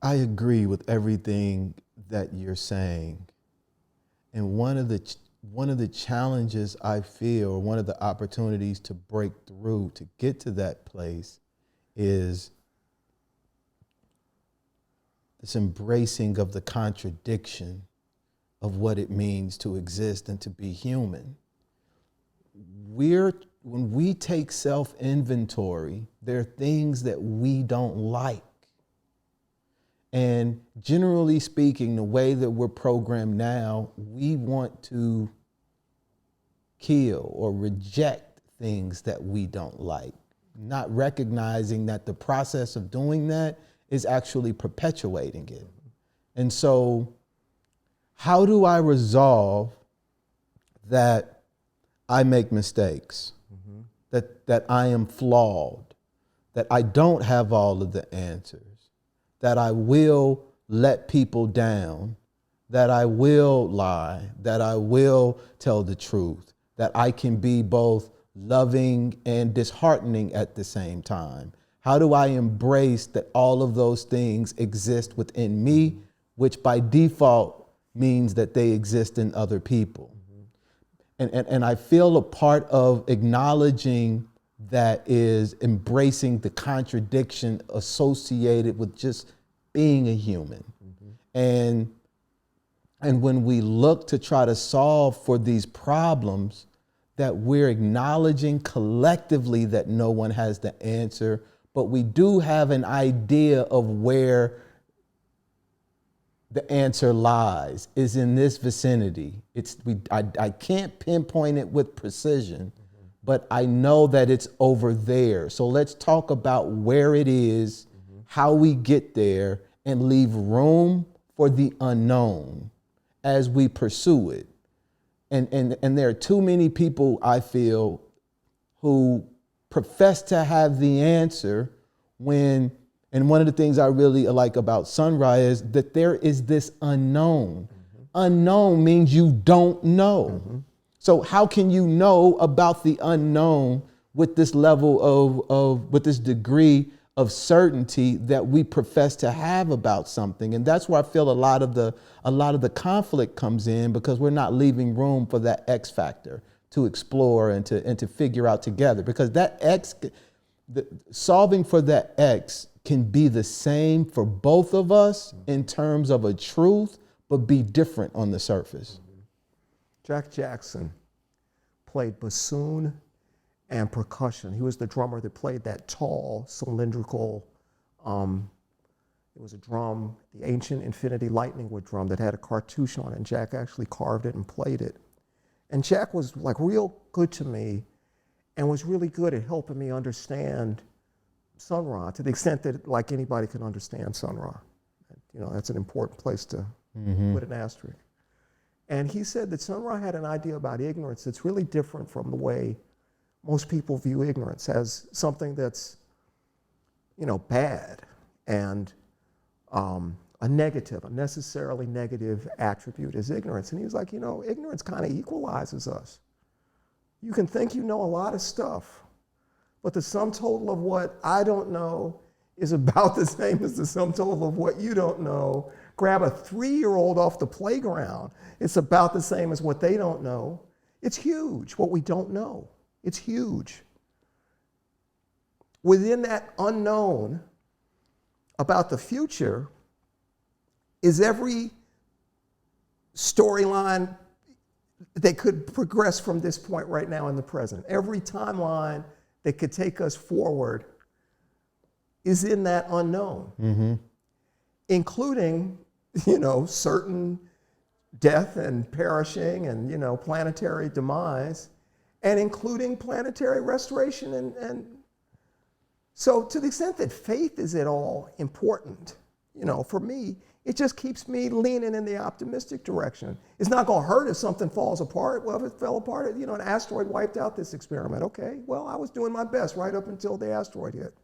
I agree with everything that you're saying. And one of the challenges I feel, or one of the opportunities to break through to get to that place, is this embracing of the contradiction of what it means to exist and to be human. When we take self-inventory, there are things that we don't like. And generally speaking, the way that we're programmed now, we want to kill or reject things that we don't like, not recognizing that the process of doing that is actually perpetuating it. And so, how do I resolve that I make mistakes, that I am flawed, that I don't have all of the answers, that I will let people down, that I will lie, that I will tell the truth, that I can be both loving and disheartening at the same time? How do I embrace that all of those things exist within me, which by default means that they exist in other people? And I feel a part of acknowledging that is embracing the contradiction associated with just being a human. And when we look to try to solve for these problems, that we're acknowledging collectively that no one has the answer, but we do have an idea of where the answer lies, is in this vicinity. I can't pinpoint it with precision, but I know that it's over there. So let's talk about where it is, how we get there, and leave room for the unknown as we pursue it. And there are too many people, I feel, who profess to have the answer and one of the things I really like about Sunrise is that there is this unknown. Unknown means you don't know. So how can you know about the unknown with this level with this degree of certainty that we profess to have about something? And that's where I feel a lot of the conflict comes in, because we're not leaving room for that X factor to explore and to figure out together. Because that X, solving for that X can be the same for both of us in terms of a truth, but be different on the surface. Jack Jackson played bassoon and percussion. He was the drummer that played that tall, cylindrical, it was a drum, the ancient Infinity Lightning Wood drum that had a cartouche on it, and Jack actually carved it and played it. And Jack was like real good to me and was really good at helping me understand Sun Ra, to the extent that like anybody can understand Sun Ra. You know, that's an important place to put an asterisk. And he said that Sun Ra had an idea about ignorance that's really different from the way most people view ignorance, as something that's, you know, bad and a negative, a necessarily negative attribute is ignorance. And he was like, you know, ignorance kind of equalizes us. You can think you know a lot of stuff, but the sum total of what I don't know is about the same as the sum total of what you don't know. Grab a 3-year-old off the playground, it's about the same as what they don't know. It's huge, what we don't know. It's huge. Within that unknown about the future is every storyline that could progress from this point right now in the present. Every timeline that could take us forward is in that unknown, including, you know, certain death and perishing and, you know, planetary demise, and including planetary restoration. And so to the extent that faith is at all important, you know, for me, it just keeps me leaning in the optimistic direction. It's not going to hurt if something falls apart. Well, if it fell apart, you know, an asteroid wiped out this experiment. Okay, well, I was doing my best right up until the asteroid hit.